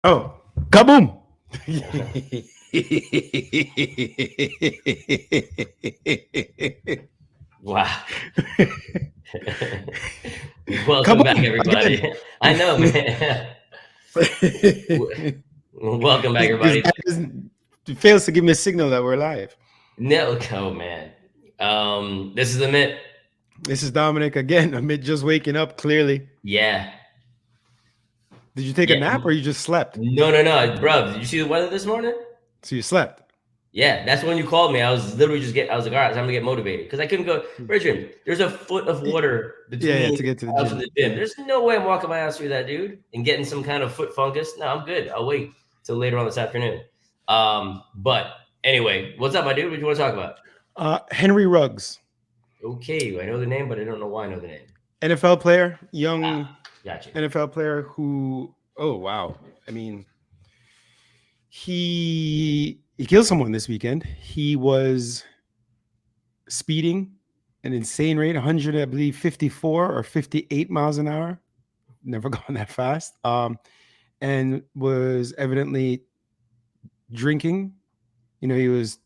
Oh, kaboom! Wow. Welcome back, Kaboom again. everybody. I know, man. Welcome back, This everybody. guy doesn't fails to give me a signal that we're live. No, oh man. This is the myth. This is Dominic again. Amid just waking up. Clearly, Yeah, did you take a yeah. nap or you just slept? No, bro. Did you see the weather this morning? So you slept. Yeah, that's when you called me. I was literally I was like, all right, it's time to get motivated because I couldn't go. Richard, there's a foot of water Yeah, between to get to the the house and gym. the gym. There's no way I'm walking my ass through that, dude, and getting some kind of foot fungus. No, I'm good. I'll wait till later on this afternoon. But anyway, what's up, my dude? What do you want to talk about? Henry Ruggs, Okay, I know the name, but I don't know why I know the name. NFL player, young Gotcha. NFL player who. Oh wow! I mean, he killed someone this weekend. He was speeding an insane rate, 100, I believe, 54 or 58 miles an hour. Never gone that fast. And was evidently drinking. You know, he was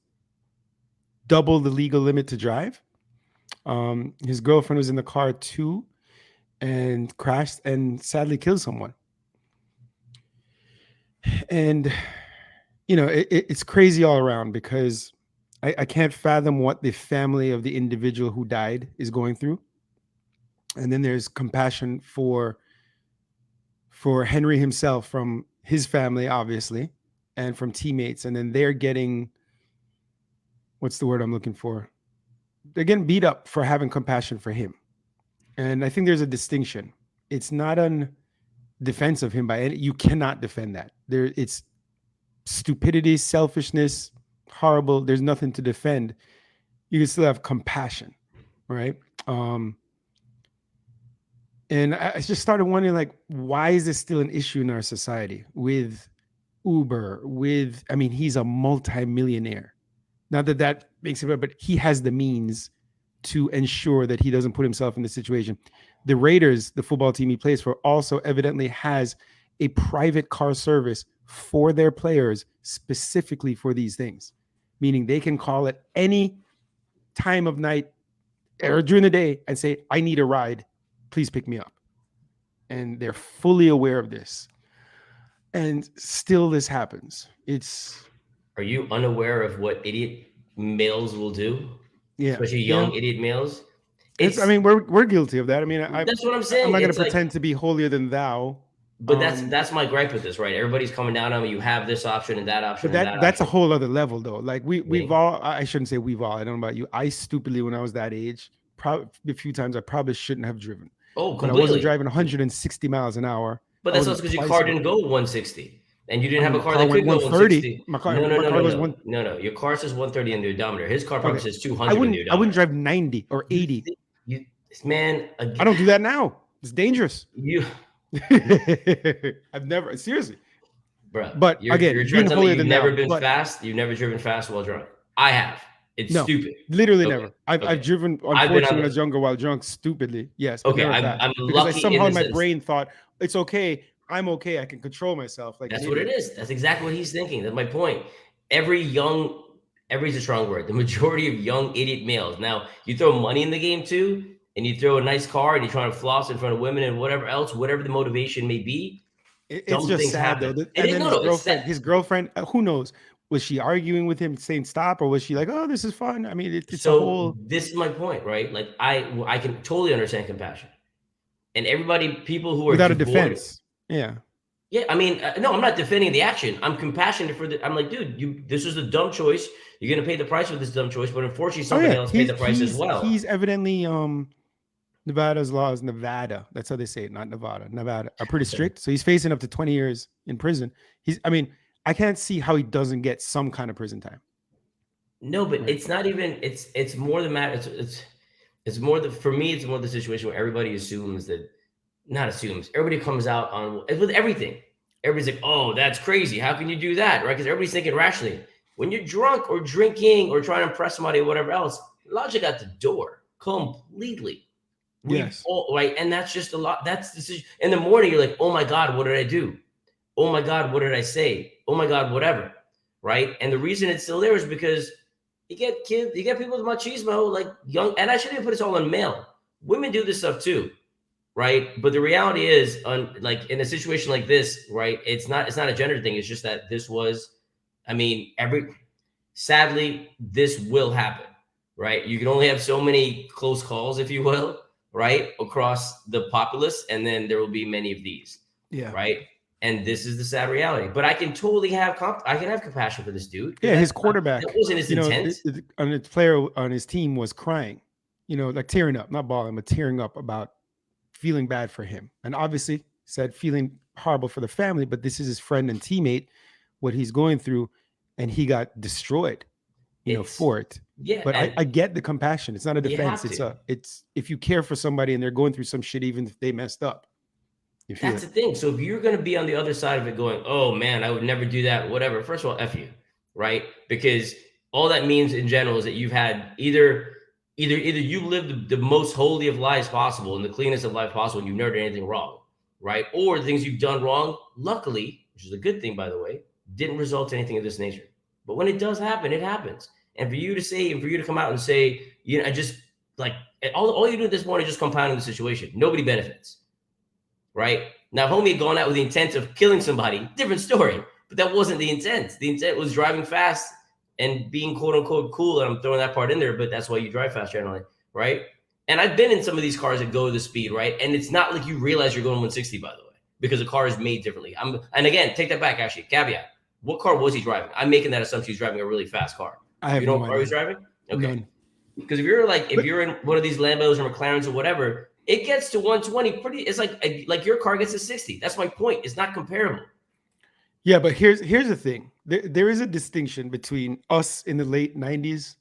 double the legal limit to drive. His girlfriend was in the car too and crashed and sadly killed someone. And, you know, it's crazy all around because I can't fathom what the family of the individual who died is going through. And then there's compassion for Henry himself from his family, obviously, and from teammates. And then they're getting, what's the word I'm looking for? They're getting beat up for having compassion for him. And I think there's a distinction. It's not on defense of him by any, you cannot defend that. It's stupidity, selfishness, horrible. There's nothing to defend. You can still have compassion, right? And I just started wondering, like, why is this still an issue in our society with Uber? I mean, he's a multimillionaire. Not that that makes it, but he has the means to ensure that he doesn't put himself in this situation. The Raiders, the football team he plays for, also evidently has a private car service for their players specifically for these things, meaning they can call at any time of night or during the day and say, I need a ride. Please pick me up. And they're fully aware of this. And still this happens. Are you unaware of what idiot males will do? Yeah. Especially Yeah. young idiot males. I mean, we're guilty of that. I mean, That's what I'm I'm saying. not going It's to like, pretend to be holier than thou. but that's my gripe with this, right? Everybody's coming down on me. You have this option and that option But and that that's a option. whole other level, though. Like we've Yeah. all. I shouldn't say we've all. I don't know about you. I stupidly, when I was that age, probably a few times I probably shouldn't have driven, Oh, but I wasn't completely. driving 160 miles an hour. But I that's also wasn't because your twice. car didn't go 160, and you I didn't have mean, a my car car that went could go 130. 160. My car, No, no, my no, car no, was no, one. no, no. Your car says 130 in the odometer. His car probably Okay, says 200 in the I wouldn't odometer. drive 90 or You, 80. you, man, I don't do that now. It's dangerous. you, I've never seriously. bro, But you're again, trying being to tell me holier you've than never thou. been But fast. You've never driven fast while drunk. I have. It's no, stupid. literally Okay, never. I've okay. driven, I've been unfortunately, on when I the. was younger while drunk, stupidly. Yes, but Okay, never I'm fast. I'm Because I lucky in somehow the in my sense. brain thought it's okay. I'm okay. I can control myself like an That's what it idiot. is. That's exactly what he's thinking. That's my point. Every's a strong word. The majority of young idiot males. Now, you throw money in the game too, and you throw a nice car and you're trying to floss in front of women and whatever else, whatever the motivation may be, It's dumb just things sad happen. though. And And then no, it's that. his girlfriend, who knows? Was she arguing with him, saying stop, or was she like, "Oh, this is fun"? I mean, it's a So whole this is my point, right? Like I can totally understand compassion. And everybody, people who are without a devoid. defense. Yeah, Yeah, I mean, no, I'm not defending the action. I'm compassionate for the. I'm like, dude, this is a dumb choice. You're gonna pay the price for this dumb choice, but unfortunately, oh somebody yeah, else paid the price as well. he's evidently Nevada's laws, Nevada. That's how they say it, not Nevada. Nevada are pretty strict. So he's facing up to 20 years in prison. I mean, I can't see how he doesn't get some kind of prison time. No, but Right. it's not even. It's more the matter. It's more the for me. It's more the situation where everybody assumes that, not assumes. Everybody comes out on with everything. Everybody's like, oh, that's crazy. How can you do that, right? Because everybody's thinking rationally. When you're drunk or drinking or trying to impress somebody or whatever else, logic at the door completely. We've Yes. all right, and that's just a lot. That's decision. In the morning, you're like, oh my god, what did I do? oh my God, what did I say? Oh my God, whatever. Right. And the reason it's still there is because you get kids, you get people with machismo, like young, and I shouldn't even put this all on male. Women do this stuff too. Right. But the reality is, like in a situation like this, right, it's not a gender thing. It's just that this was, I mean, sadly, this will happen. Right. You can only have so many close calls, if you will, right, across the populace, and then there will be many of these. Yeah. Right. And this is the sad reality. But I can totally I can have compassion for this dude, because Yeah, his that quarterback, wasn't his intent. on his player on his team was crying, like tearing up, not bawling, but tearing up about feeling bad for him. And obviously said feeling horrible for the family, but this is his friend and teammate, what he's going through, and he got destroyed, It's for it. yeah, But I and get the compassion. It's not a you defense. have to. It's if you care for somebody and they're going through some shit, even if they messed up, you feel That's it. the thing. So if you're going to be on the other side of it going, oh man, I would never do that, whatever. First of all, F you, right? Because all that means in general is that you've had either you lived the most holy of lives possible and the cleanest of life possible, and you've never done anything wrong, right? Or the things you've done wrong, luckily, which is a good thing, by the way, didn't result in anything of this nature. But when it does happen, it happens. And for you to say, and for you to come out and say, I just like all you do at this point is just compounding the situation. Nobody benefits. Right? Now, homie had gone out with the intent of killing somebody, different story, but that wasn't the intent. The intent was driving fast and being quote unquote cool. And I'm throwing that part in there, but that's why you drive fast generally, right? And I've been in some of these cars that go the speed, right? And it's not like you realize you're going 160, by the way, because the car is made differently. And again, take that back, actually, caveat. What car was he driving? I'm making that assumption he's driving a really fast car. I have You know no what car he's idea. driving? Okay. None. Because if you're But in one of these Lambos or McLarens or whatever, it gets to 120 pretty. It's like your car gets to 60. That's my point. It's not comparable. yeah, but here's the thing. There is a distinction between us in the late 90s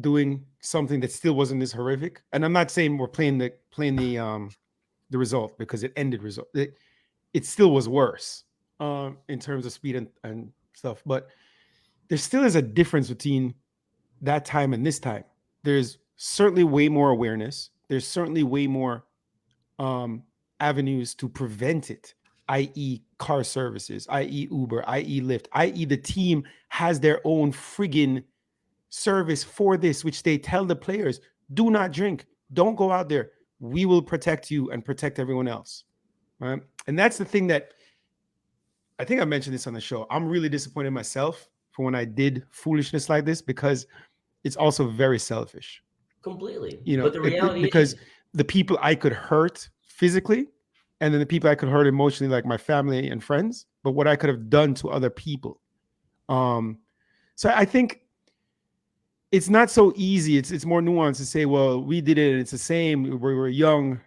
doing something that still wasn't this horrific. And I'm not saying we're playing the result, because it ended result. It still was worse in terms of speed and stuff. But there still is a difference between that time and this time. There's certainly way more awareness. There's certainly way more avenues to prevent it, i.e., car services, i.e., Uber, i.e., Lyft, i.e., the team has their own friggin' service for this, which they tell the players, do not drink, don't go out there. We will protect you and protect everyone else. Right. And that's the thing that I think I mentioned this on the show. I'm really disappointed in myself for when I did foolishness like this, because it's also very selfish. Completely. But the reality Because is, the people I could hurt physically, and then the people I could hurt emotionally, like my family and friends, but what I could have done to other people. So I think it's not so easy. It's more nuanced to say, well, we did it and it's the same. We were young.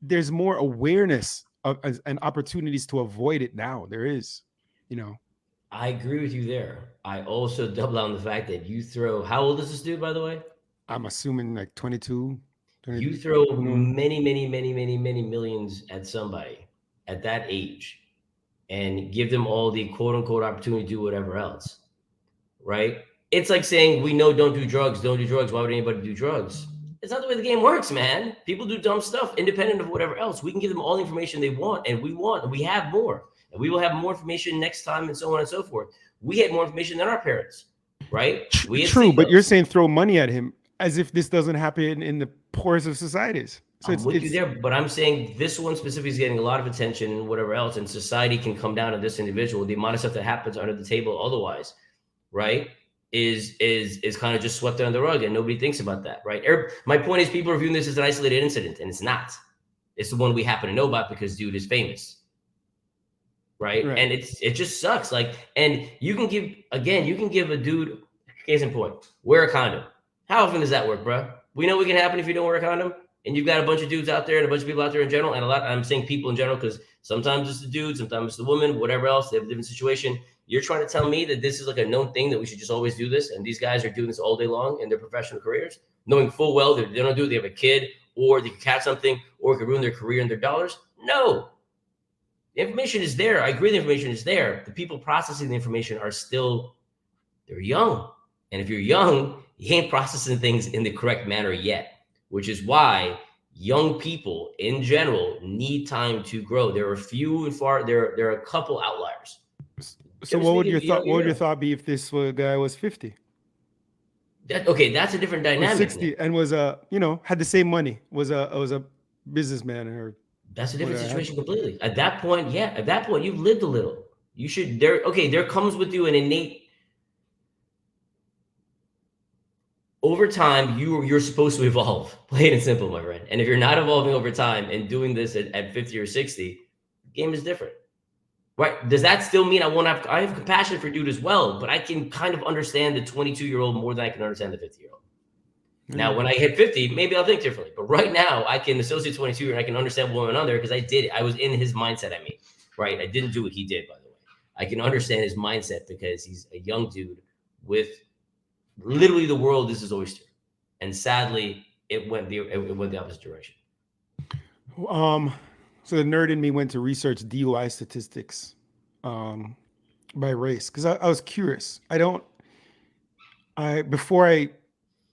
There's more awareness of and opportunities to avoid it now. There is, I agree with you there. I also double down the fact that you throw, how old is this dude, by the way? I'm assuming like 22, 20, You throw 21. many millions at somebody at that age and give them all the quote unquote opportunity to do whatever else. Right? It's like saying, we know don't do drugs, don't do drugs. Why would anybody do drugs? It's not the way the game works, man. People do dumb stuff independent of whatever else. We can give them all the information they want, and we have more. And we will have more information next time, and so on and so forth. We had more information than our parents, right? We had True, but you're signals. saying throw money at him as if this doesn't happen in the poorest of societies. So I'm with you there, but I'm saying this one specifically is getting a lot of attention and whatever else, and society can come down to this individual. The amount of stuff that happens under the table otherwise, right, is kind of just swept under the rug, and nobody thinks about that, right? My point is, people are viewing this as an isolated incident, and it's not. It's the one we happen to know about because dude is famous, right? And it just sucks. Like, and you can give a dude, case in point, wear a condom. How often does that work, bro? We know what can happen if you don't wear a condom. And you've got a bunch of dudes out there and a bunch of people out there in general, and I'm saying people in general, because sometimes it's the dude, sometimes it's the woman, whatever else, they have a different situation. You're trying to tell me that this is like a known thing, that we should just always do this, and these guys are doing this all day long in their professional careers, knowing full well that they don't do it, they have a kid, or they can catch something, or it could ruin their career and their dollars? No. The information is there. I agree the information is there. The people processing the information are still, they're young. And if you're young, you ain't processing things in the correct manner yet, which is why young people in general need time to grow. There are few and far. There are a couple outliers. So Generally what would speaking, your you know, thought? What would your thought be if this guy was 50 okay, that's a different or dynamic now. 60 and was a had the same money, was a businessman or That's a different whatever? situation completely. At that point, yeah, at that point, you've lived a little. You should there. Okay, there comes with you an innate. Over time, you're supposed to evolve, plain and simple, my friend. And if you're not evolving over time and doing this at 50 or 60, the game is different. Right? Does that still mean I have compassion for dude as well, but I can kind of understand the 22-year-old more than I can understand the 50-year-old. Now, when I hit 50, maybe I'll think differently. But right now, I can associate 22 and I can understand one another because I did it. I was in his mindset, I mean, right? I didn't do what he did, by the way. I can understand his mindset because he's a young dude with literally the world is his oyster. And sadly, it went the opposite direction. So the nerd in me went to research DUI statistics by race because I was curious. Before I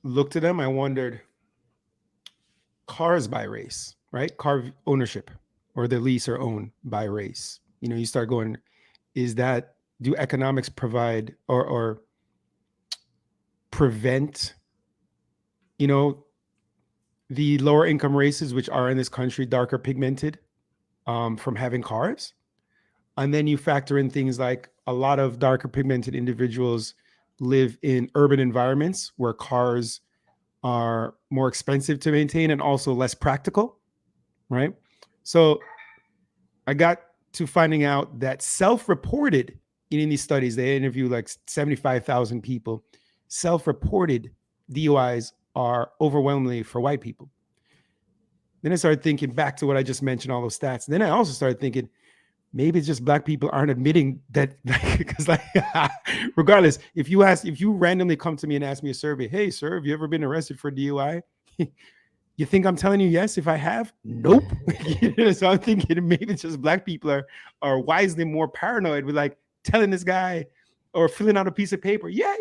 looked at them, I wondered cars by race, right? Car ownership or the lease or own by race. You start going, do economics provide or prevent, you know, the lower income races, which are in this country darker pigmented, from having cars? And then you factor in things like a lot of darker pigmented individuals live in urban environments where cars are more expensive to maintain and also less practical, right? So I got to finding out that self-reported in these studies, they interviewed like 75,000 people, self-reported DUIs are overwhelmingly for white people. Then I started thinking back to what I just mentioned, all those stats. And then I also started thinking, maybe it's just black people aren't admitting that, because regardless, if you randomly come to me and ask me a survey, hey sir, have you ever been arrested for DUI? You think I'm telling you yes if I have? Nope. So I'm thinking maybe it's just black people are wisely more paranoid with like telling this guy or filling out a piece of paper. Yeah.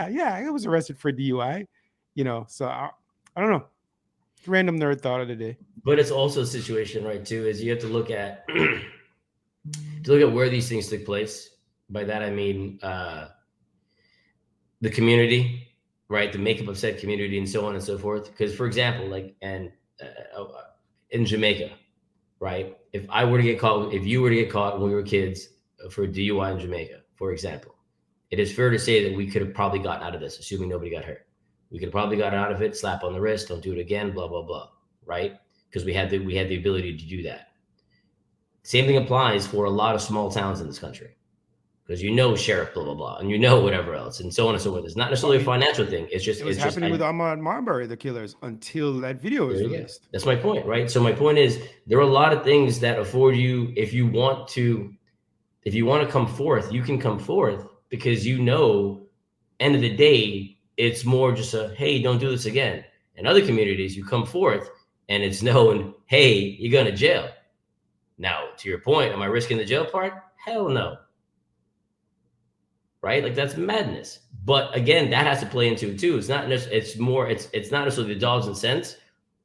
I was arrested for DUI. So I don't know. Random nerd thought of the day. But it's also a situation, right, too, is you have to look at where these things took place. By that I mean the community, right? The makeup of said community and so on and so forth. Because, for example, like, in Jamaica, right? If you were to get caught when we were kids for DUI in Jamaica, for example, it is fair to say that we could have probably gotten out of this, assuming nobody got hurt. We could have probably gotten out of it, slap on the wrist, don't do it again, blah, blah, blah, right? Because we had the ability to do that. Same thing applies for a lot of small towns in this country. Because sheriff, blah, blah, blah, and whatever else, and so on and so forth. It's not necessarily a financial thing. It's just it was happening with Ahmaud Marbury, the killers, until that video was released. That's my point, right? So my point is there are a lot of things that afford you, if you want to come forth, you can come forth because end of the day, it's more just a, hey, don't do this again. In other communities, you come forth and it's known, hey, you're going to jail. Now, to your point, am I risking the jail part? Hell no. Right? Like, that's madness. But again, that has to play into it too. It's not necessarily the dollars and cents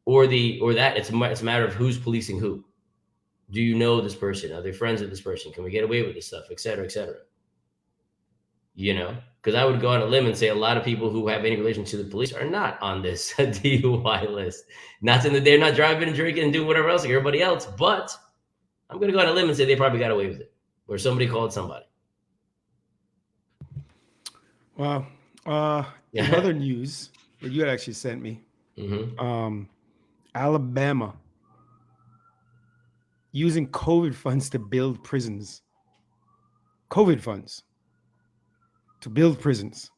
it's a matter of who's policing who. Do you know this person? Are they friends with this person? Can we get away with this stuff, et cetera, et cetera? Because I would go on a limb and say a lot of people who have any relation to the police are not on this DUI list. Not saying that they're not driving and drinking and doing whatever else like everybody else, but I'm going to go on a limb and say they probably got away with it, or somebody called somebody. Wow. In other news that you had actually sent me, Alabama using COVID funds to build prisons. COVID funds to build prisons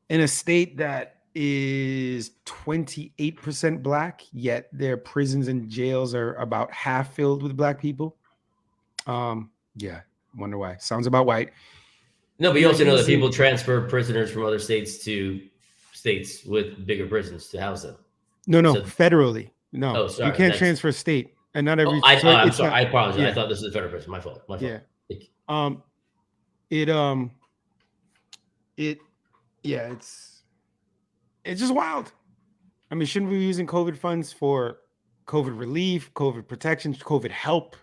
in a state that is 28% black, yet their prisons and jails are about half filled with black people. Yeah, wonder why. Sounds about white. No, but you also know that people transfer prisoners from other states to states with bigger prisons to house them. No, federally. No, oh, sorry, you can't transfer state, and not every. I'm sorry. I apologize. Yeah. I thought this was a federal prison. My fault. Yeah. It's just wild. I mean, shouldn't we be using COVID funds for COVID relief, COVID protection, COVID help,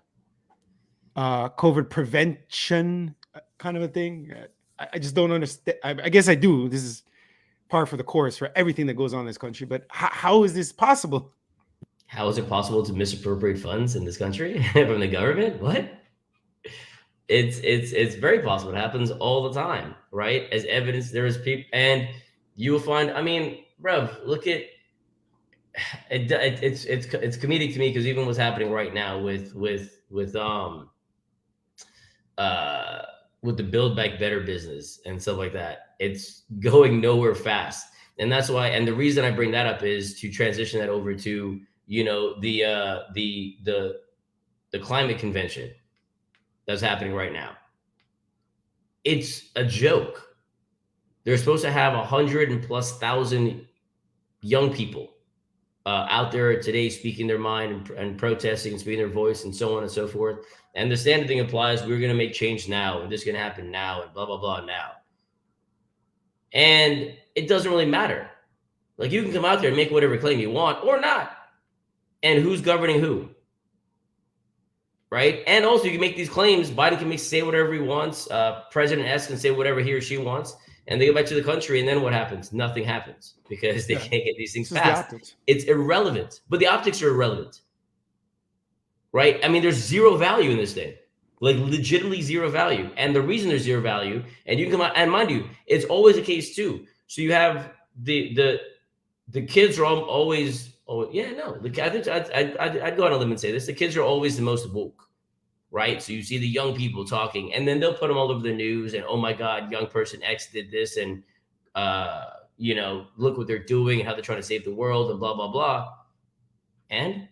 COVID prevention, kind of a thing? I just don't understand. I guess I do. This is par for the course for everything that goes on in this country. But how is this possible? How is it possible to misappropriate funds in this country from the government? What? It's very possible. It happens all the time, right? As evidence, there is people, and you will find. I mean, Rev, look at it's comedic to me because even what's happening right now uh with the Build Back Better business and stuff like that, it's going nowhere fast, and that's why. And the reason I bring that up is to transition that over to the climate convention that's happening right now. It's a joke. They're supposed to have 100,000+ young people out there today speaking their mind and protesting and speaking their voice and so on and so forth. And the standard thing applies. We're going to make change now, and this is going to happen now, and blah, blah, blah now. And it doesn't really matter. Like, you can come out there and make whatever claim you want or not. And who's governing who? Right? And also, you can make these claims. Biden can say whatever he wants. President S can say whatever he or she wants. And they go back to the country, and then what happens? Nothing happens because they can't get these things passed. It's irrelevant. But the optics are irrelevant. Right? I mean, there's zero value in this thing. Like, legitimately zero value. And the reason there's zero value, and you can come out, and mind you, it's always a case too. So you have the kids are always. Oh yeah, no. I think I'd go on a limb and say this: the kids are always the most woke, right? So you see the young people talking, and then they'll put them all over the news, and oh my God, young person X did this, and look what they're doing and how they're trying to save the world, and blah blah blah. And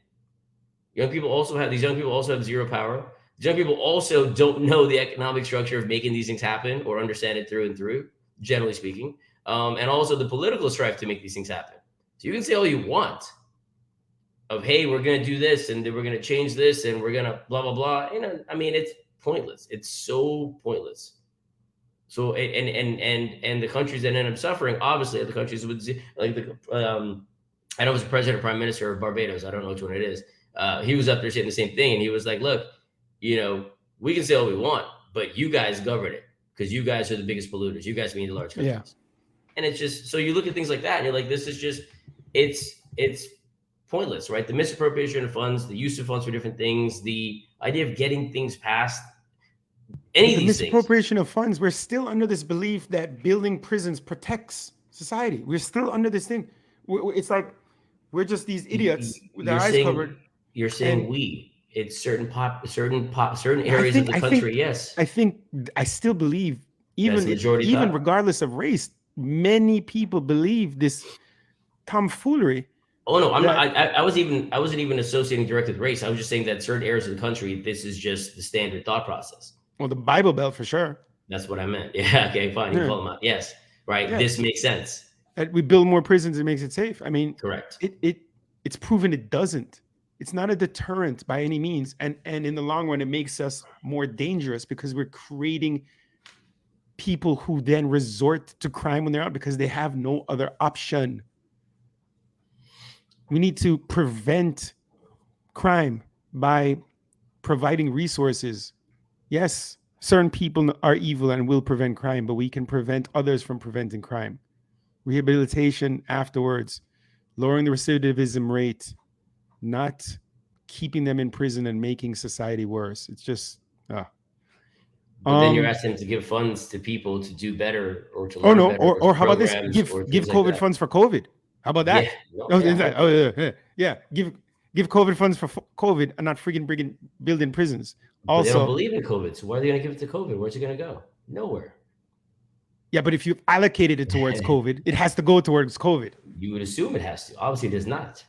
these young people also have zero power. These young people also don't know the economic structure of making these things happen or understand it through and through, generally speaking, and also the political strife to make these things happen. So you can say all you want of, hey, we're going to do this and we're going to change this and we're going to blah, blah, blah. I mean, it's pointless. It's so pointless. So, and the countries that end up suffering, obviously, are the countries with, like, I know it was the president or prime minister of Barbados. I don't know which one it is. He was up there saying the same thing. And he was like, look, we can say all we want, but you guys govern it because you guys are the biggest polluters. You guys mean the large countries. Yeah. And it's just, so you look at things like that and you're like, this is just, it's pointless, right? The misappropriation of funds, the use of funds for different things, the idea of getting things passed, any of these things. Misappropriation of funds, we're still under this belief that building prisons protects society. We're still under this thing. It's like we're just these idiots with our eyes covered. You're saying it's certain areas of the country, yes. I still believe, even regardless of race, many people believe this tomfoolery. Oh no, I wasn't even associating direct with race. I was just saying that certain areas of the country, this is just the standard thought process. Well, the Bible Belt for sure. That's what I meant. Yeah, okay, fine. You call them out. Yes, right. Yeah. This makes sense. We build more prisons, it makes it safe. I mean, correct. It's proven it doesn't. It's not a deterrent by any means, and in the long run, it makes us more dangerous because we're creating people who then resort to crime when they're out because they have no other option. We need to prevent crime by providing resources. Yes, certain people are evil and will prevent crime, but we can prevent others from preventing crime. Rehabilitation afterwards, lowering the recidivism rate, not keeping them in prison and making society worse. It's just... But then you're asking them to give funds to people to do better or to learn better. Or how about this? Give COVID funds for COVID. How about that? Yeah. Give COVID funds for COVID and not freaking building prisons. Also, they don't believe in COVID, so why are they going to give it to COVID? Where's it going to go? Nowhere. Yeah, but if you've allocated it towards COVID, it has to go towards COVID. You would assume it has to. Obviously, it does not.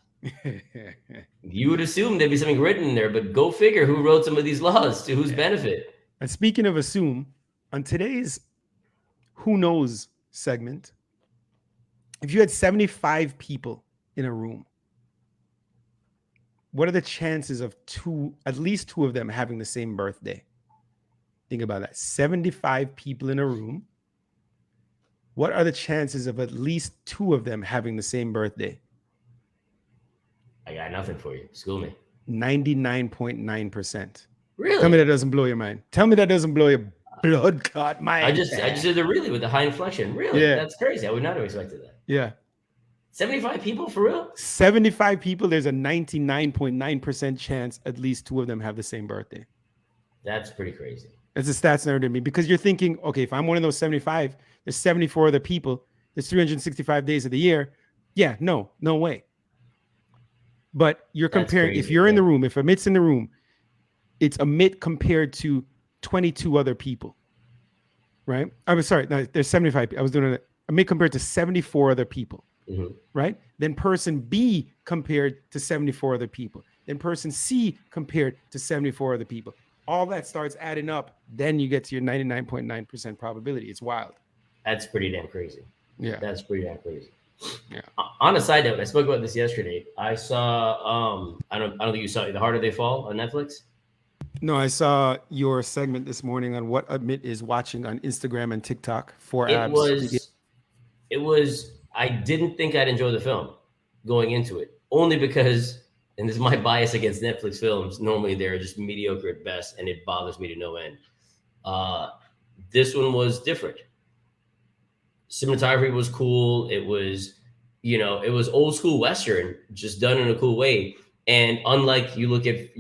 You would assume there'd be something written in there, but go figure who wrote some of these laws to whose benefit. And speaking of assume, on today's Who Knows segment, if you had 75 people in a room, what are the chances of at least two of them having the same birthday? Think about that. 75 people in a room. What are the chances of at least two of them having the same birthday? I got nothing for you. School me. 99.9%. Tell me Really? that doesn't blow your mind. Tell me that doesn't blow your blood clot mind. I just did it really with the high inflection. Really? Yeah. That's crazy. I would not have expected that. Yeah. 75 people for real? 75 people, there's a 99.9% chance at least two of them have the same birthday. That's pretty crazy. That's a stats nerd to me because you're thinking, okay, if I'm one of those 75, there's 74 other people, there's 365 days of the year. Yeah, no way. But you're comparing, if you're in the room, if Amit's in the room, it's Amit compared to 22 other people, right? I was sorry, no, there's 75. I was doing it. Amit compared to 74 other people, right? Then person B compared to 74 other people. Then person C compared to 74 other people. All that starts adding up. Then you get to your 99.9% probability. It's wild. That's pretty damn crazy. Yeah. That's pretty damn crazy. Yeah. On a side note, I spoke about this yesterday. I saw I don't think you saw it, The Harder They Fall on Netflix. No, I saw your segment this morning on what Amit is watching on Instagram and TikTok for abs. It was I didn't think I'd enjoy the film going into it, only because, and this is my bias against Netflix films, normally they're just mediocre at best, and it bothers me to no end. This one was different. Cinematography was cool. It was, it was old school Western, just done in a cool way. And unlike you look at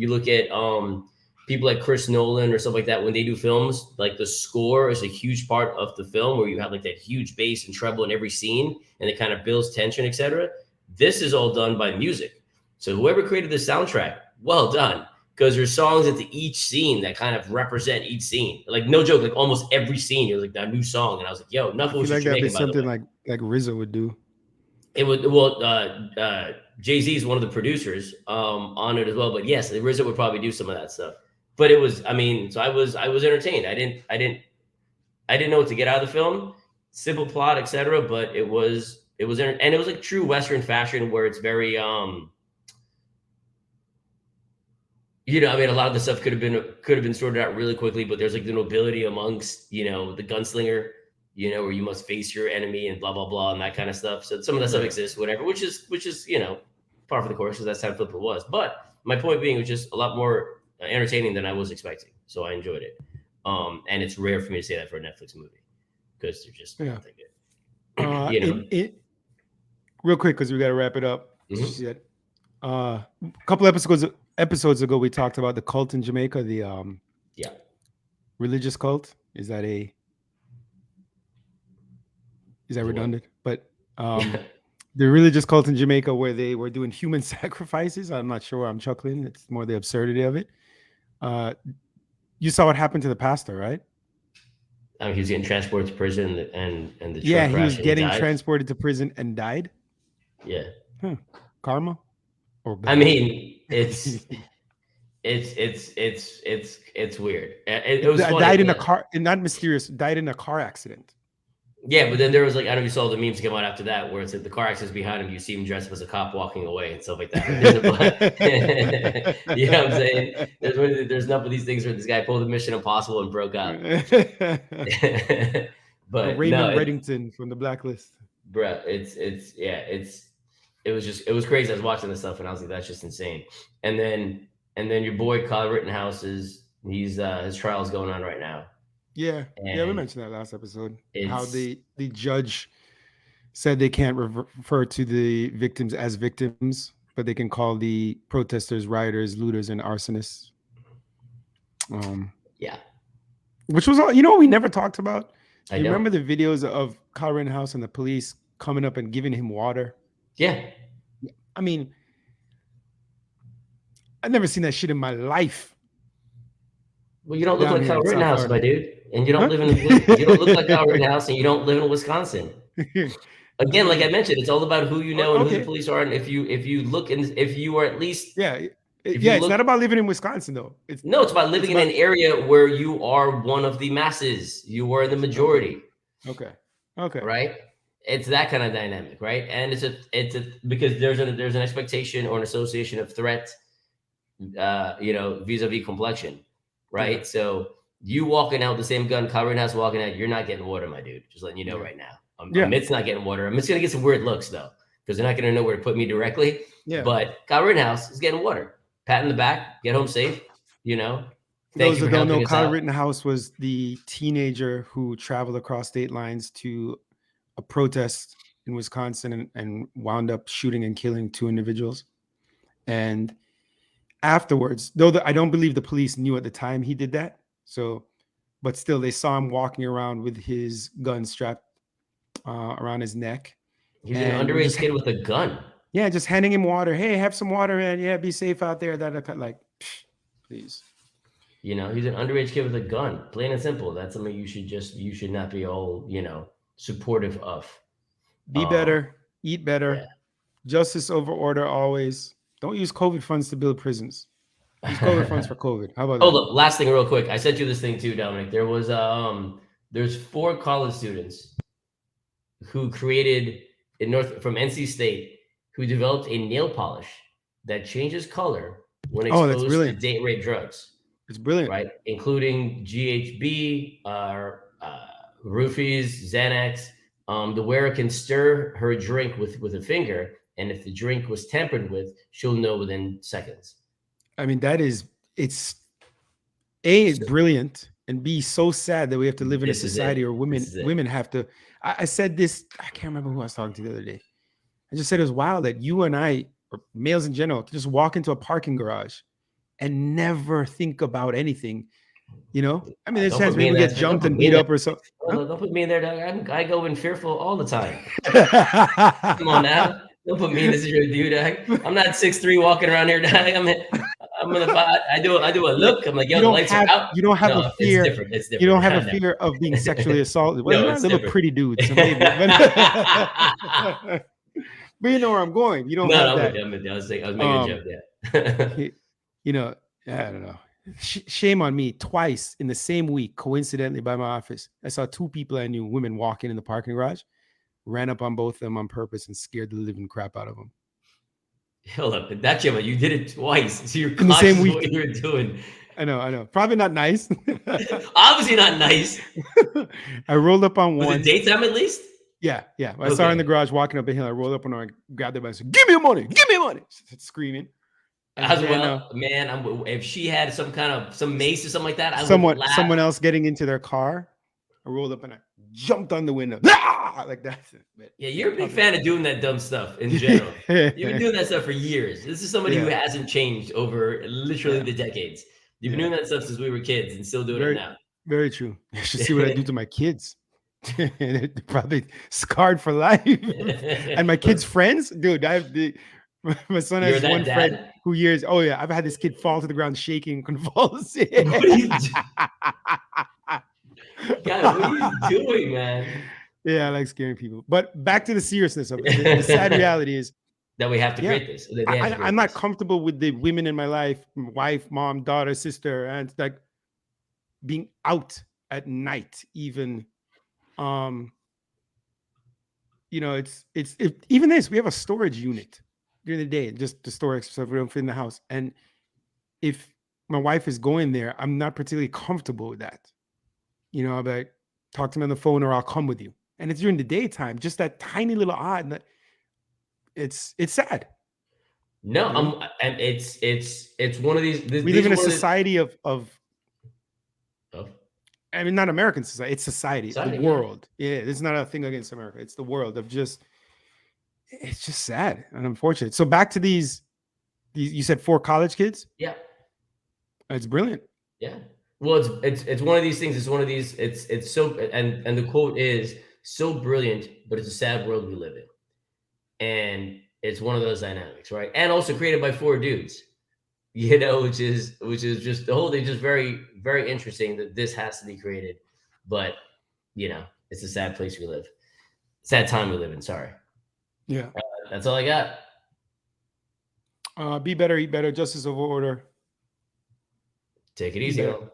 people like Chris Nolan or stuff like that, when they do films, like the score is a huge part of the film, where you have like that huge bass and treble in every scene, and it kind of builds tension, etc. This is all done by music. So whoever created the soundtrack, well done, because there's songs into each scene that kind of represent each scene. Like, no joke, like almost every scene, it was like a new song, and I was like, "Yo, nothing was Jamaica, that'd be something like RZA would do." It would. Jay-Z is one of the producers on it as well, but yes, RZA would probably do some of that stuff. But it was, so I was entertained. I didn't know what to get out of the film. Simple plot, etc. But it was, and it was like true Western fashion, where it's very, a lot of the stuff could have been sorted out really quickly. But there's like the nobility amongst, the gunslinger, where you must face your enemy and blah blah blah and that kind of stuff. So some of that stuff exists, whatever, which is par for the course, because that's how Flip it was. But my point being, it was just a lot more entertaining than I was expecting, so I enjoyed it. And it's rare for me to say that for a Netflix movie, because they're just not that good. Real quick, because we got to wrap it up. A couple episodes ago, we talked about the cult in Jamaica, the religious cult. Is that redundant? But the religious cult in Jamaica, where they were doing human sacrifices. I'm not sure why I'm chuckling. It's more the absurdity of it. You saw what happened to the pastor, right? He was getting transported to prison, and the he was getting transported to prison and died. Yeah. Karma, or God? It's weird. It was funny, died in a car, not mysterious. Died in a car accident. Yeah, but then there was like, I don't know if you saw the memes come out after that, where it's like the car accident's behind him, you see him dressed up as a cop walking away and stuff like that. You know what I'm saying? There's enough of these things where this guy pulled the Mission Impossible and broke out. But Raymond Reddington from the Blacklist. Bruh, it was crazy. I was watching this stuff and I was like, that's just insane. And then your boy Kyle Rittenhouse his trial's going on right now. Yeah, we mentioned that last episode. How the judge said they can't refer to the victims as victims, but they can call the protesters rioters, looters, and arsonists. Which was all, we never talked about. You remember the videos of Kyle Rittenhouse and the police coming up and giving him water? Yeah. I've never seen that shit in my life. Well, you don't look like Kyle Rittenhouse, my dude, and you don't live in. You don't look like Kyle Rittenhouse, and you don't live in Wisconsin. Again, like I mentioned, it's all about who you know and who the police are, and if you look and if you are at least it's not about living in Wisconsin though. It's about living in an area where you are one of the masses. You are the majority. Okay. Right. It's that kind of dynamic, right? And it's because there's an expectation or an association of threat, vis-a-vis complexion. Right. Yeah. So you walking out with the same gun Kyle Rittenhouse walking out, you're not getting water, my dude. Just letting you know right now. Amit's not getting water. Amit's going to get some weird looks, though. because they're not going to know where to put me directly. Yeah. But Kyle Rittenhouse is getting water. Pat in the back, get home safe. You know, thank Those you that for don't know, helping us Kyle out. Rittenhouse was the teenager who traveled across state lines to a protest in Wisconsin and wound up shooting and killing 2 individuals. And afterwards, though I don't believe the police knew at the time he did that. So, but still, they saw him walking around with his gun strapped around his neck, He's an and we're underage just kid with a gun. yeah, just handing him water. Hey, have some water, man. Yeah, be safe out there. That like, please. You know, he's an underage kid with a gun. Plain and simple. That's something you should not be all, supportive of. Be Um, better, eat yeah. better, justice over order always. Don't use COVID funds to build prisons. Use COVID funds for COVID. How about Hold that? up. Last thing, real quick. I sent you this thing too, Dominic. There's 4 college students who created from NC State who developed a nail polish that changes color when Oh, that's exposed to brilliant. date rape drugs, It's brilliant. right? Including GHB, roofies, Xanax. The wearer can stir her drink with a finger, and if the drink was tampered with, she'll know within seconds. I mean, it's A, it's So brilliant, and B, so sad that we have to live in a this is it. society where This women is it. women have to. I said this, I can't remember who I was talking to the other day. I just said it was wild that you and I, or males in general, can just walk into a parking garage and never think about anything. I mean, there's Don't times put me maybe in we get that. Don't jumped put and me in beat there. up or so. Huh? Don't put me in there, dog. I go in fearful all the time. Come on now. Don't put me in this situation, dog. I'm not 6'3" walking around here, dog. I'm gonna fight. I do a look. I'm like, yo, the lights are out. You don't have a No, it's fear. different. It's You different. don't have a No. fear of being sexually assaulted. Well, No, you're a it's little different. pretty dude, so maybe. But, but you know where I'm going. You don't No, have I'm with that. you. I'm with you. I was making a Um, joke. Yeah. he- you know, I don't know. Shame on me. Twice in the same week, coincidentally, by my office, I saw 2 people I knew, women, walking in the parking garage. Ran up on both of them on purpose and scared the living crap out of them. Hold up. That Gemma, you did it twice. So you're In the same cautious of what week. you were doing. I know. Probably not nice. Obviously not nice. I rolled up on Was it one. daytime at least? Yeah. I saw her in the Okay. garage walking up a hill. I rolled up on her and grabbed her and said, "Give me your money! Give me your money!" She started screaming. And As then well, man. If she had some mace or something like that, I would laugh. someone else getting into their car. I rolled up and I jumped on the window. Ah! Like that. But Yeah, you're a big probably fan of doing that dumb stuff in general. You've been doing that stuff for years. This is somebody who yeah. hasn't changed over literally Yeah. the decades. You've been Yeah. doing that stuff since we were kids and still doing it Very, now. very true. You should see what I do to my kids. They're probably scarred for life. And my kids' friends, dude, my son You're has that one friend dad? who I've had this kid fall to the ground shaking, convulsing. What are you God, what are you doing, man? Yeah, I like scaring people. But back to the seriousness of it. The sad reality is, That we have to yeah, create this. That they have to create I'm not this. comfortable with the women in my life, wife, mom, daughter, sister, and like being out at night, even. Even this, we have a storage unit during the day just to store extra stuff we don't fit in the house. And if my wife is going there, I'm not particularly comfortable with that. I'll be like, talk to me on the phone or I'll come with you. And it's during the daytime, just that tiny little odd that it's sad. No, and it's one of these. We live in a society of I mean, not American society, it's society, the Exciting, yeah. world. Yeah, it's not a thing against America. It's the world of it's just sad and unfortunate. So back to these you said 4 college kids? Yeah. It's brilliant. Yeah. Well, it's one of these things. It's one of these. It's so and the quote is so brilliant, but it's a sad world we live in, and it's one of those dynamics, right? And also created by 4 dudes, which is just the whole thing, just very very interesting that this has to be created, but it's a sad place we live, sad time we live in. Sorry. Yeah. That's all I got. Be better, eat better, justice over order. Take it easy, y'all.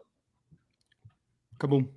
Kaboom.